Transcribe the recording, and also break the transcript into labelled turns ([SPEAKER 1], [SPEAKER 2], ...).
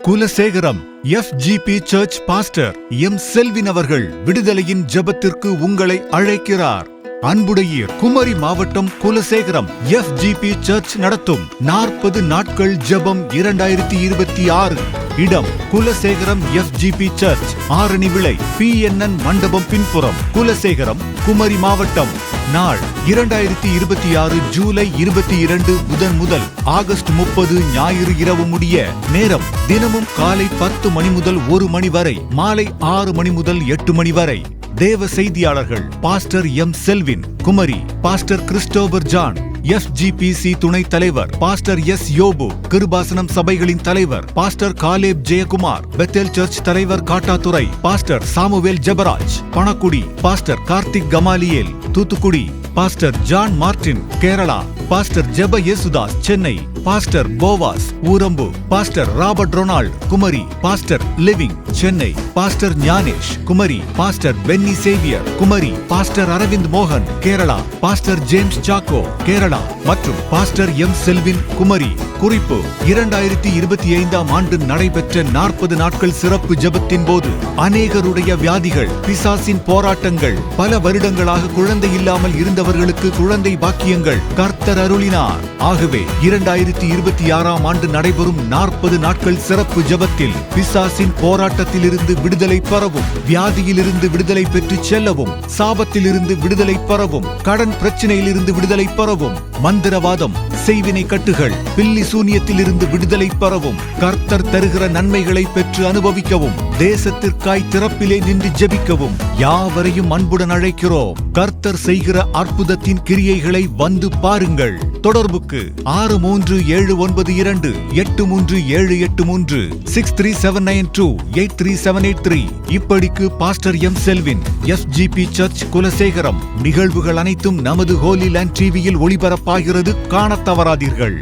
[SPEAKER 1] Kulasekaram FGP search pastor M Selvin அவர்கள் விடுதலையின் ஜெபத்திற்கு உங்களை அழைக்கிறார். அன்புடையீர் குமரி மாவட்டம் குலசேகரம் FGP சர்ச் நடத்தும் 40 நாட்கள் ஜெபம் 2026. இடம் குலசேகரம் FGP சர்ச், ஆரணி விளை, PNN மண்டபம் பின்புறம், குலசேகரம், குமரி மாவட்டம். நாள் 2026 ஜூலை 22 புதன் முதல் ஆகஸ்ட் 30 ஞாயிறு இரவு முடிய. நேரம் தினமும் காலை 10 மணி முதல் 1 மணி வரை, மாலை 6 மணி முதல் 8 மணி வரை. தேவ செய்தியாளர்கள் pastor M Selvin Kumari, pastor Christopher John FGPC துணைத் தலைவர், பாஸ்டர் எஸ் யோபு கிருபாசனம் சபைகளின் தலைவர், pastor Caleb Jayakumar Bethel church தலைவர் Kattathurai, pastor Samuel Jebaraj Panakudi, pastor Karthik Gamaliel Thoothukudi, pastor John Martin Kerala, pastor Jeba Yesudas Chennai, pastor Boaz Oorambu, pastor Robert Ronald Kumari, pastor living Chennai, pastor Gnanesh Kumari, pastor Benny Xavier Kumari, pastor Aravind மோகன் Kerala, pastor James Chacko Kerala மற்றும் pastor M Selvin Kumari. குறிப்பு: 2025ஆம் ஆண்டு நடைபெற்ற 40 நாட்கள் சிறப்பு ஜெபத்தின் போது அநேகருடைய வியாதிகள், பிசாசின் போராட்டங்கள், பல வருடங்களாக குழந்தை இல்லாமல் இருந்தவர்களுக்கு குழந்தை பாக்கியங்கள் கர்த்தர் அருளினார். ஆகவே 2026ஆம் ஆண்டு நடைபெறும் 40 நாட்கள் சிறப்பு ஜெபத்தில் பிசாசின் போராட்டத்திலிருந்து விடுதலை பெறவும், வியாதியிலிருந்து விடுதலை பெற்று செல்லவும், சாபத்திலிருந்து விடுதலை பெறவும், கடன் பிரச்சனையிலிருந்து விடுதலை பெறவும், மந்திரவாதம், செய்வினை கட்டுகள், பில்லி சூனியத்திலிருந்து விடுதலை பெறவும், கர்த்தர் தருகிற நன்மைகளை பெற்று அனுபவிக்கவும், தேசத்திற்காய் திறப்பிலே நின்று ஜெபிக்கவும் யாவரையும் அன்புடன் அழைக்கிறோம். கர்த்தர் செய்கிற அற்புதத்தின் கிரியைகளை வந்து பாருங்கள். தொடர்புக்கு 6379283783 6379283. இப்படிக்கு pastor M Selvin FGP church Kulasekaram. நிகழ்வுகள் அனைத்தும் நமது ஹோலி லேண்ட் டிவியில் ஒளிபரப்பாகிறது, காணத் தவறாதீர்கள்.